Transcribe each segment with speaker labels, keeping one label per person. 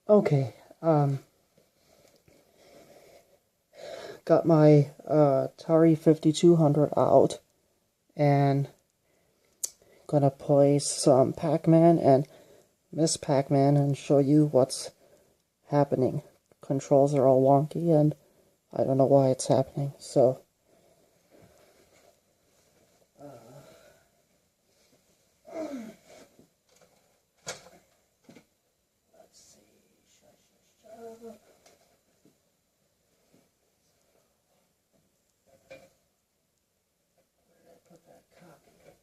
Speaker 1: Okay, got my Atari 5200 out and gonna play some Pac-Man and Miss Pac-Man and show you what's happening. Controls are all wonky and I don't know why it's happening, so let's see. Where did I put that copy back?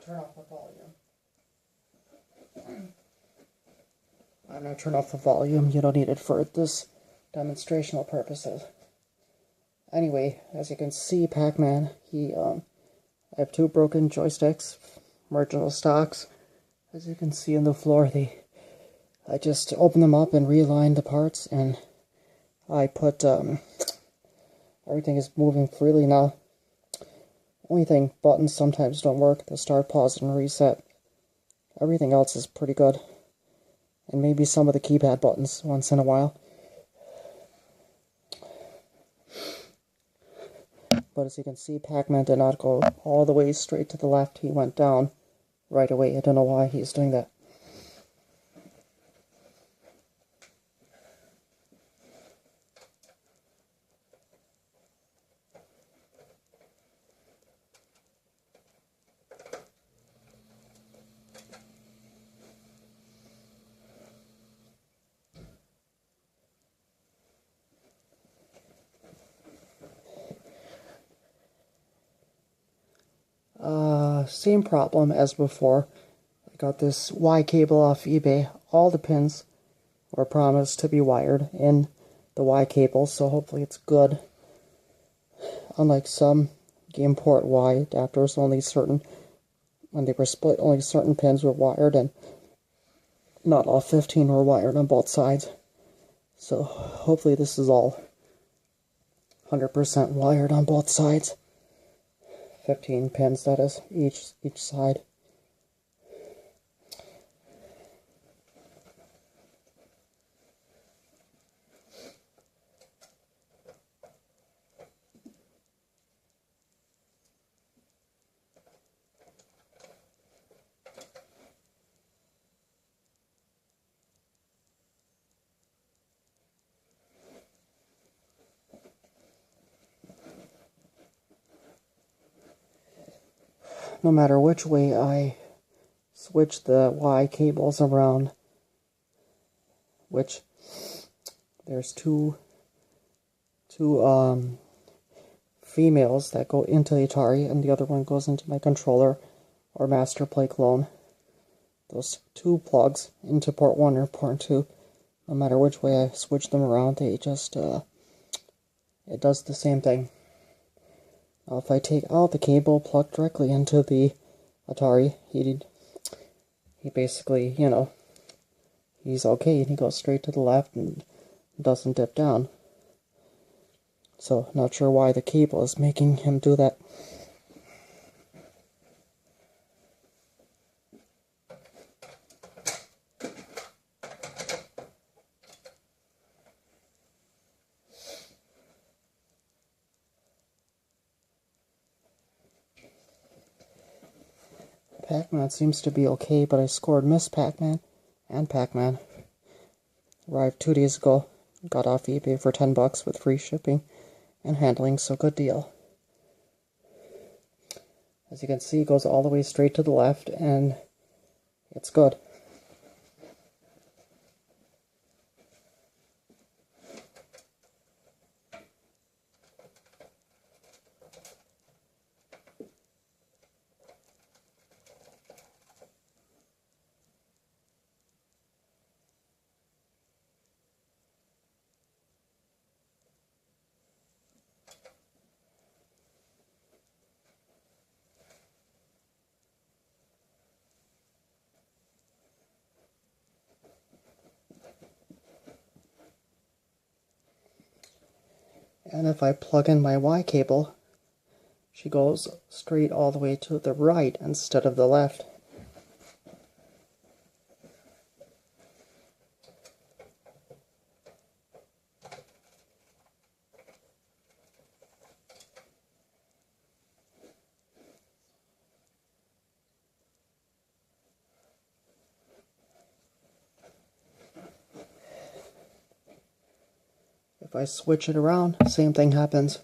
Speaker 1: Turn off the volume. I'm gonna turn off the volume. You don't need it for this demonstrational purposes. Anyway, as you can see, Pac-Man, I have two broken joysticks, original stocks. As you can see on the floor, I just opened them up and realigned the parts, and I put, everything is moving freely now. Only thing, buttons sometimes don't work, the start, pause, and reset. Everything else is pretty good. And maybe some of the keypad buttons once in a while. But as you can see, Pac-Man did not go all the way straight to the left. He went down right away. I don't know why he's doing that. Same problem as before. I got this Y cable off eBay. All the pins were promised to be wired in the Y cable, so hopefully it's good. Unlike some GamePort Y adapters, when they were split, only certain pins were wired, and not all 15 were wired on both sides. So hopefully this is all 100% wired on both sides. 15 pins, that is, each side. No matter which way I switch the Y cables around, which there's two females that go into the Atari, and the other one goes into my controller or Master Play clone. Those two plugs into port 1 or port 2, no matter which way I switch them around, they just, it does the same thing. Now if I take out the cable plugged directly into the Atari, he basically, he's okay, and he goes straight to the left and doesn't dip down. So, not sure why the cable is making him do that. Pac-Man seems to be okay, but I scored Miss Pac-Man and Pac-Man. Arrived 2 days ago. Got off eBay for $10 with free shipping and handling, so good deal. As you can see, it goes all the way straight to the left, and it's good. And if I plug in my Y cable, she goes straight all the way to the right instead of the left. If I switch it around, same thing happens.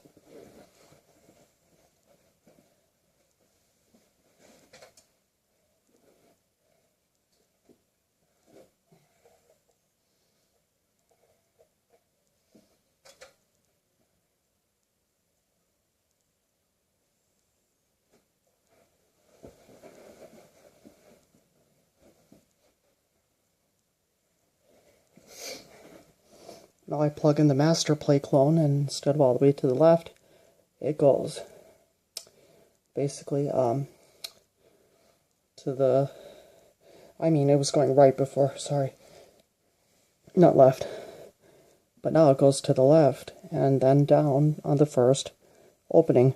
Speaker 1: Now I plug in the master play clone, and instead of all the way to the left, it goes basically to the, it was going right before, sorry, not left, but now it goes to the left and then down on the first opening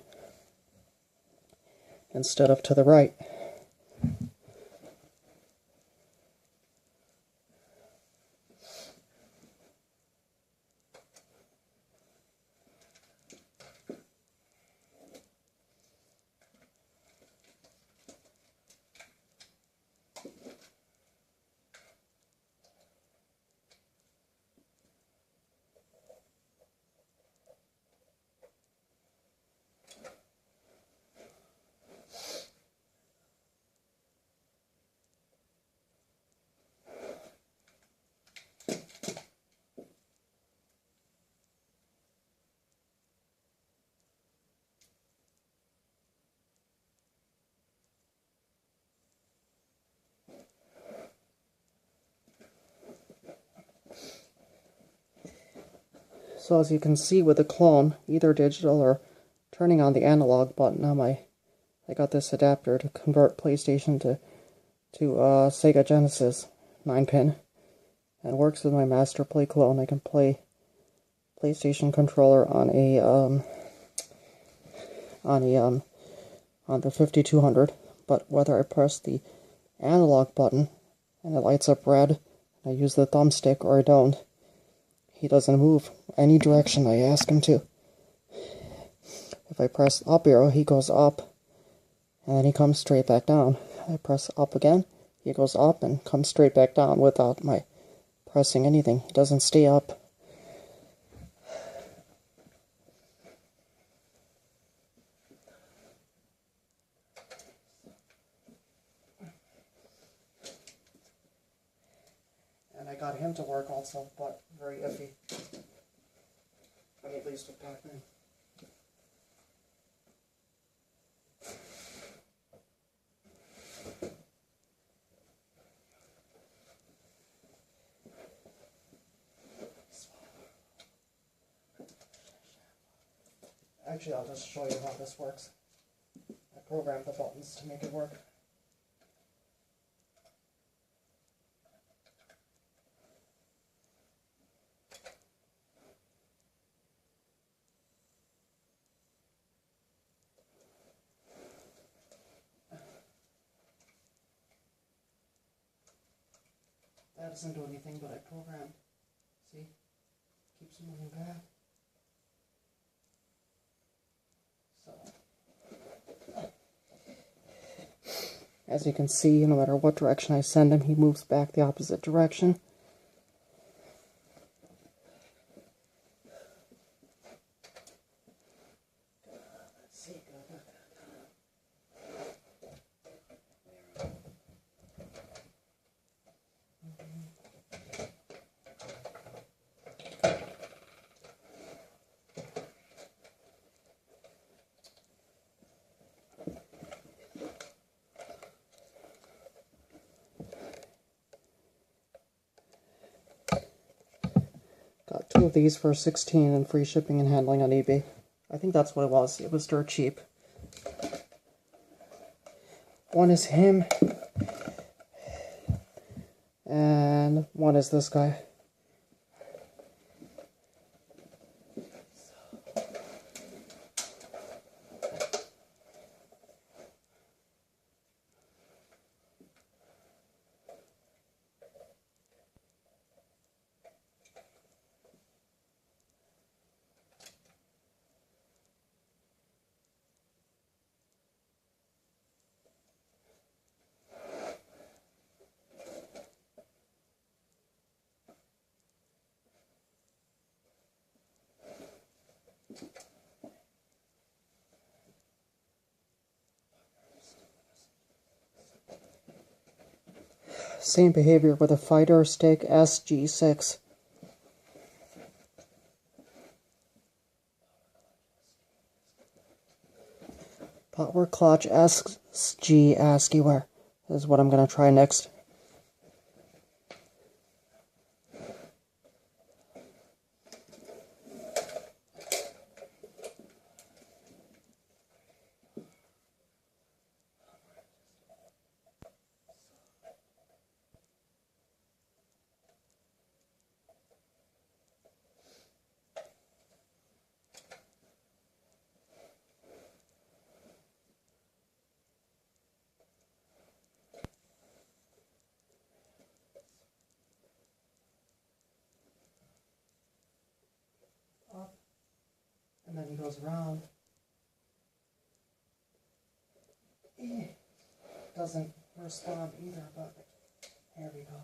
Speaker 1: instead of to the right. So as you can see with the clone, either digital or turning on the analog button on I got this adapter to convert PlayStation to Sega Genesis 9-pin, and works with my Master Play clone. I can play PlayStation controller on the 5200, but whether I press the analog button and it lights up red, I use the thumbstick, or I don't, he doesn't move any direction I ask him to. If I press up arrow, he goes up, and then he comes straight back down. I press up again, he goes up and comes straight back down without my pressing anything. He doesn't stay up. And I got him to work also, but very iffy. At least with Pac-Man. Actually, I'll just show you how this works. I programmed the buttons to make it work. That doesn't do anything, but I programmed. See? Keeps moving back. So, as you can see, no matter what direction I send him, he moves back the opposite direction. Let's see. Got 2 of these for $16 and free shipping and handling on eBay. I think that's what it was. It was dirt cheap. One is him, and one is this guy. So, Same behavior with a fighter stick SG6. Power clutch SG ASCII-ware is what I'm going to try next. Up, and then he goes around. Doesn't respond either, but here we go.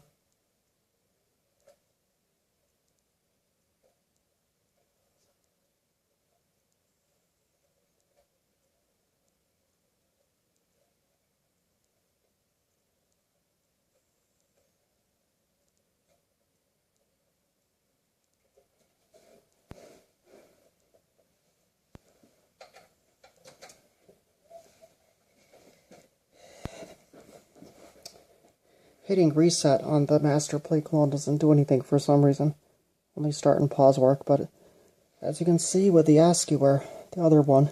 Speaker 1: Hitting reset on the master plate clone doesn't do anything for some reason. Only start and pause work, but as you can see with the ASCII-ware, the other one,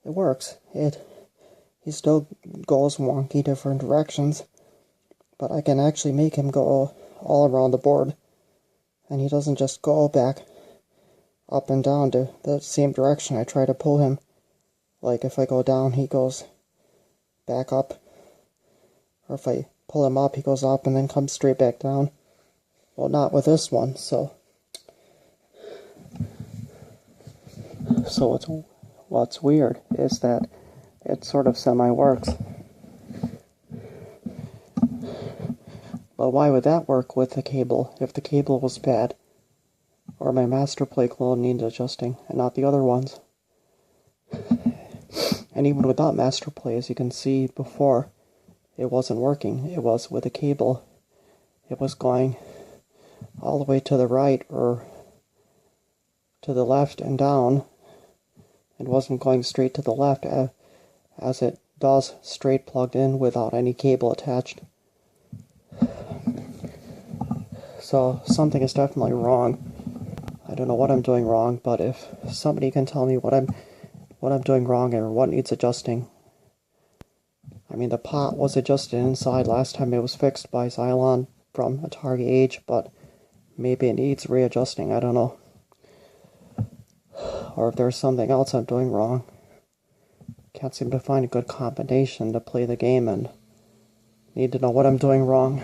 Speaker 1: it works. He still goes wonky different directions, but I can actually make him go all around the board, and he doesn't just go back up and down to the same direction I try to pull him. Like if I go down, he goes back up, or if I pull him up, he goes up and then comes straight back down. Well, not with this one, so what's weird is that it sort of semi-works. But why would that work with the cable if the cable was bad? Or my master plate clone needs adjusting and not the other ones. And even without master plate, as you can see before, it wasn't working. It was with the cable. It was going all the way to the right or to the left and down. It wasn't going straight to the left as it does straight plugged in without any cable attached. So something is definitely wrong. I don't know what I'm doing wrong, but if somebody can tell me what I'm doing wrong or what needs adjusting. I mean, the pot was adjusted inside last time it was fixed by Xylon from Atari Age, but maybe it needs readjusting, I don't know. Or if there's something else I'm doing wrong. Can't seem to find a good combination to play the game and need to know what I'm doing wrong.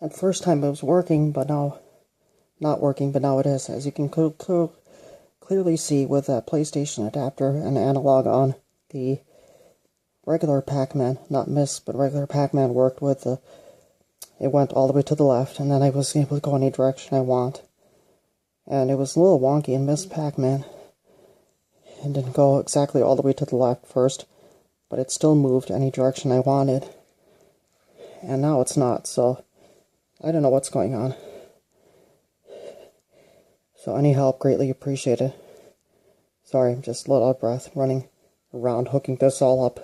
Speaker 1: And first time it was working, but now not working, but now it is. As you can clearly see with that PlayStation adapter and analog on, the regular Pac-Man, not Miss, but regular Pac-Man worked with the, it went all the way to the left, and then I was able to go any direction I want. And it was a little wonky in Miss Pac-Man. It didn't go exactly all the way to the left first, but it still moved any direction I wanted. And now it's not, so I don't know what's going on. So any help, greatly appreciated. Sorry, I'm just a little out of breath, running around hooking this all up.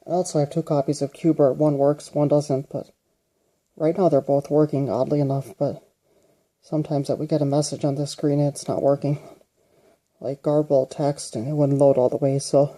Speaker 1: Also, I have 2 copies of Q*bert. One works, one doesn't, but right now they're both working, oddly enough, but sometimes that we get a message on the screen and it's not working. Like garbled text, and it wouldn't load all the way, so